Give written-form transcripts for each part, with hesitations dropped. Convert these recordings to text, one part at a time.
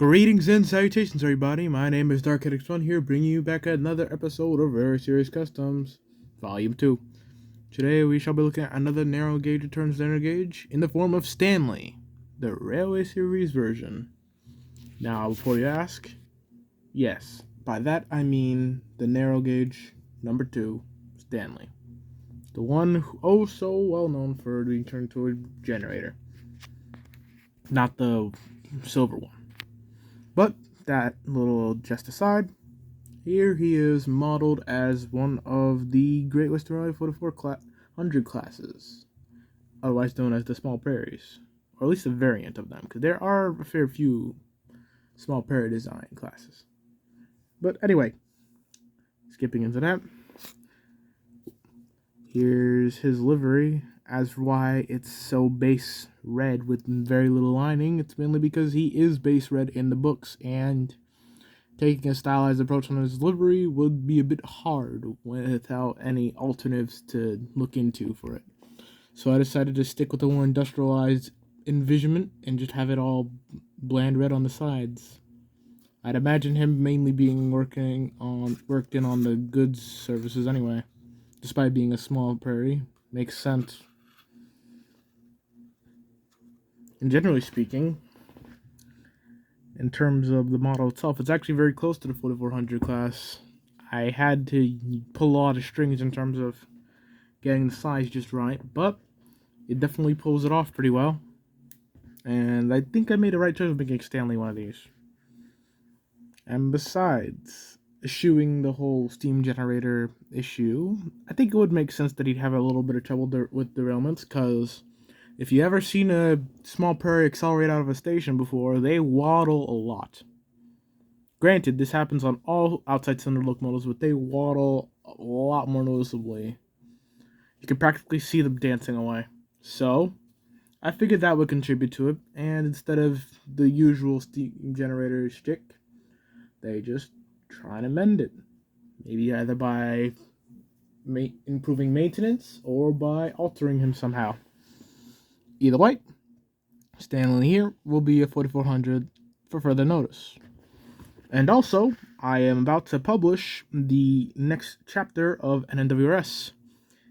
Greetings and salutations, everybody. My name is DarkHeadX1 here, bringing you back another episode of Very Serious Customs, Volume 2. Today we shall be looking at another narrow gauge returns narrow gauge in the form of Stanley, the Railway Series version. Now, before you ask, yes, by that I mean the narrow gauge number 2, Stanley. The one oh so well known for being turned into a generator. Not the silver one. But that little just aside, here he is modeled as one of the Great Western Railway 4400 classes, otherwise known as the Small Prairies, or at least a variant of them, because there are a fair few Small Prairie design classes. But anyway, skipping into that, here's his livery. As for why it's so base red with very little lining, it's mainly because he is base red in the books, and taking a stylized approach on his livery would be a bit hard without any alternatives to look into for it. So I decided to stick with the more industrialized envisionment and just have it all bland red on the sides. I'd imagine him mainly being worked in on the goods services anyway, despite being a small prairie. Makes sense. And generally speaking, in terms of the model itself, it's actually very close to the 4400 class. I had to pull a lot of strings in terms of getting the size just right, but it definitely pulls it off pretty well. And I think I made the right choice of making Stanley one of these. And besides eschewing the whole steam generator issue, I think it would make sense that he'd have a little bit of trouble with derailments, because if you ever seen a small prairie accelerate out of a station before, they waddle a lot. Granted, this happens on all outside cylinder locomotives, but they waddle a lot more noticeably. You can practically see them dancing away. So, I figured that would contribute to it, and instead of the usual steam generator shtick, they just try to mend it. Maybe either by improving maintenance or by altering him somehow. Either way, Stanley here will be a 4400 for further notice. And also, I am about to publish the next chapter of an RWS.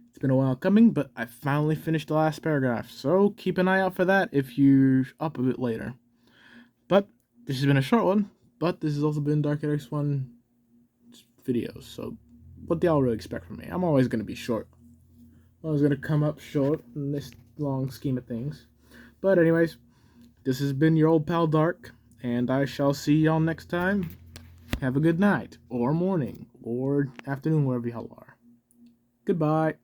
It's been a while coming, but I finally finished the last paragraph, so keep an eye out for that if you're up a bit later. But this has been a short one, but this has also been DarkHeadX1 videos, so what do y'all really expect from me? I'm always going to be short. I'm always going to come up short in this long scheme of things. But anyways, this has been your old pal Dark, and I shall see y'all next time. Have a good night, or morning, or afternoon, wherever y'all are. Goodbye.